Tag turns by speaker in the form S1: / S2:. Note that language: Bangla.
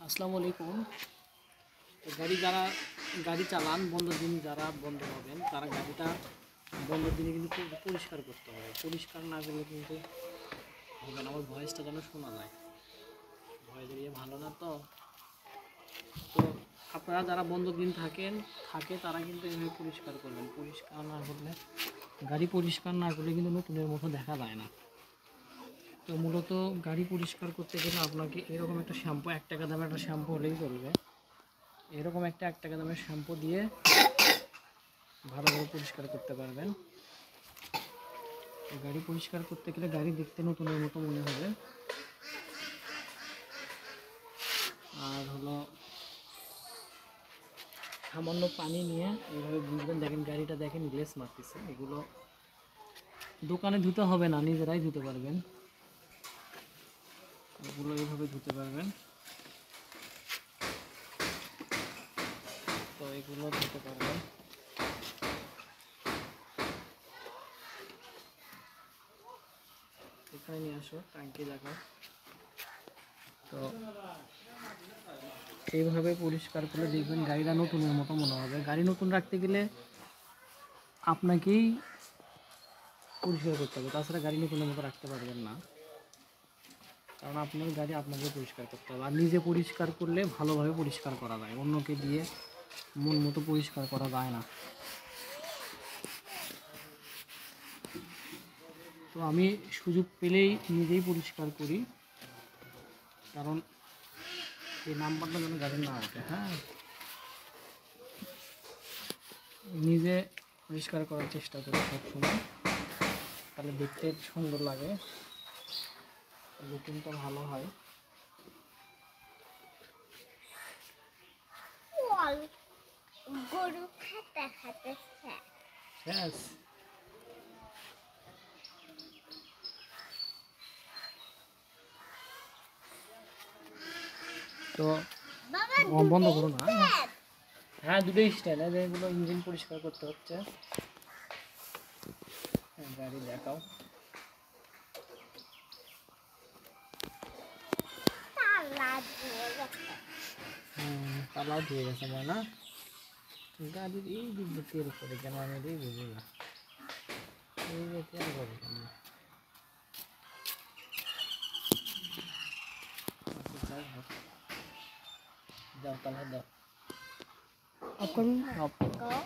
S1: আসসালামু আলাইকুম। গাড়ি চালান বন্ধের দিন যারা বন্ধ হবেন তারা গাড়িটা বন্ধের দিনে কিন্তু পরিষ্কার করতে হবে। পরিষ্কার না করলে কিন্তু হবে না। আমার ভয়েসটা যেন শোনা যায়, ভয়েস দিয়ে ভালো না তো। তো আপনারা যারা বন্ধের দিন থাকে তারা কিন্তু এভাবে পরিষ্কার করবেন। পরিষ্কার না করলে গাড়ি পরিষ্কার না করলে কিন্তু নতুনের মতো দেখা যায় না। তো মূলত গাড়ি পরিষ্কার করতে গেলে আপনাকে এরকম একটা শ্যাম্পু, 1 টাকা দামের একটা শ্যাম্পু হলেই চলবে। এরকম একটা 1 টাকা দামের শ্যাম্পু দিয়ে ভালোভাবে পরিষ্কার করতে পারবেন। গাড়ি পরিষ্কার করতে গেলে গাড়ি দেখতে নতুনের মতো মনে হবে। আর হলো সামান্য পানি নিয়ে এইভাবে বুঝবেন। দেখেন গাড়িটা দেখেন গ্লেস মারতেছে। এগুলো দোকানে ধুতে হবে না, নিজেরাই ধুতে পারবেন। এগুলো এইভাবে ধুতে পারবেন। তো এগুলো ধুতে পারবেন। এখানে নিয়ে আসো ট্যাঙ্কি জায়গা। তো এইভাবে পরিষ্কার করে দেখবেন গাড়িটা নতুনের মতো মনে হবে। গাড়ি নতুন রাখতে গেলে আপনাকেই পরিষ্কার করতে হবে, তাছাড়া গাড়ি নতুনের মতো রাখতে পারবেন না। কারণ আপনার গাড়ি আপনাকে পরিষ্কার করতে হবে। আর নিজে পরিষ্কার করলে ভালোভাবে পরিষ্কার করা যায়, অন্যকে দিয়ে মন মতো পরিষ্কার করা যায় না। তো আমি সুযোগ পেলেই নিজেই পরিষ্কার করি, কারণ এই নাম্বারটা যেন গাড়ির না ওঠে। হ্যাঁ, নিজে পরিষ্কার করার চেষ্টা করি সবসময়, তাহলে দেখতে সুন্দর লাগে, লুকিংটা ভালো হয়।
S2: গরু খাতে খাতে
S1: শেষ। তো বন্ধ করো না। হ্যাঁ, দুটোই স্টাইল। এগুলো ইঞ্জিন পরিষ্কার করতে হচ্ছে। গাড়ি দেখাও। তালাও ধুয়ে গেছে মনে না। গাড়ির এই দিক দিয়ে তেল করে কেন আমি এটাই বুঝি না। এই যে তেল করে কেন। যাও তালা দাও। অফ করুন। অফ করো।